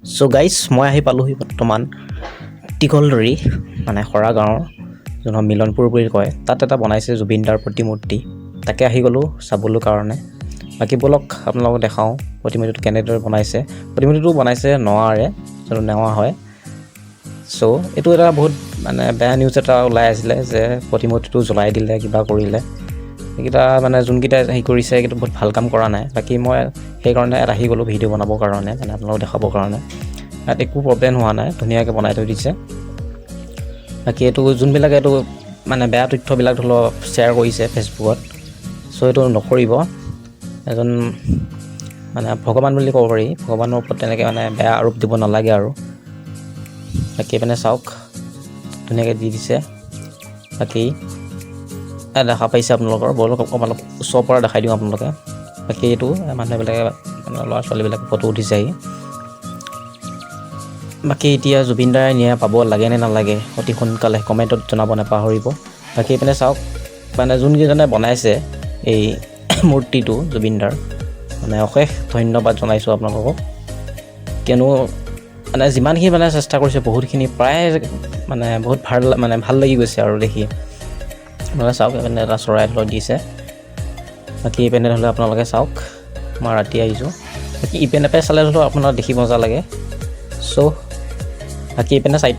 চ' guys মই আহি পালোহি বৰ্তমান টিকলদৰী মানে খৰা গাঁৱৰ যোনখন মিলনপুৰ বুলি কয় তাত এটা বনাইছে জুবিন দাৰ প্ৰতিমূৰ্তি তাকে আহি গ'লোঁ চাবলৈ কাৰণে বাকী বলক আপোনালোকক দেখাওঁ প্ৰতিমূৰ্তিটো কেনেদৰে বনাইছে প্ৰতিমূৰ্তিটো বনাইছে নৱাৰে যোনটো নেৱা হয় চ' এইটো এটা বহুত মানে বেয়া নিউজ এটা ওলাই আছিলে যে প্ৰতিমূৰ্তিটো জ্বলাই দিলে কিবা কৰিলে এইকেইটা মানে যোনকেইটা হেৰি কৰিছে এইটো বহুত ভাল কাম কৰা নাই বাকী মই সেইকাৰণে ইয়াত আহি গ'লোঁ ভিডিঅ' বনাবৰ কাৰণে মানে আপোনালোকক দেখাবৰ কাৰণে ইয়াত একো প্ৰব্লেম হোৱা নাই ধুনীয়াকৈ বনাই থৈ দিছে বাকী এইটো যোনবিলাকে এইটো মানে বেয়া তথ্যবিলাক ধৰি লওক শ্বেয়াৰ কৰিছে ফেচবুকত চ' এইটো নকৰিব এজন মানে ভগৱান বুলি ক'ব পাৰি ভগৱানৰ ওপৰত তেনেকৈ মানে বেয়া আৰোপ দিব নালাগে আৰু বাকী মানে চাওক ধুনীয়াকৈ দি দিছে বাকী দেখা পাইছে আপোনালোকৰ বলক অলপ ওচৰৰ পৰা দেখাই দিওঁ আপোনালোকে বাকী এইটো মানুহবিলাকে মানে ল'ৰা ছোৱালীবিলাকে ফটো উঠিছে আহি বাকী এতিয়া জুবিন দাই ন্যায় পাব লাগে নে নালাগে অতি সোনকালে কমেণ্টত জনাব নাপাহৰিব বাকী এইপিনে চাওক মানে যোনকেইজনে বনাইছে এই মূৰ্তিটো জুবিন দাৰ মানে অশেষ ধন্যবাদ জনাইছোঁ আপোনালোকক কিয়নো মানে যিমানখিনি মানে চেষ্টা কৰিছে বহুতখিনি প্ৰায় মানে বহুত ভাল লাগি গৈছে আৰু দেখি আপোনালোকে চাওক এইপিনে এটা চৰাই ধৰি দিছে বাকী ইপিনে হ'লে আপোনালোকে চাওক মই ৰাতি আহিছোঁ বাকী ইপিনে চালে ধৰিলেও আপোনাৰ দেখি মজা লাগে চ' বাকী ইপিনে চাইড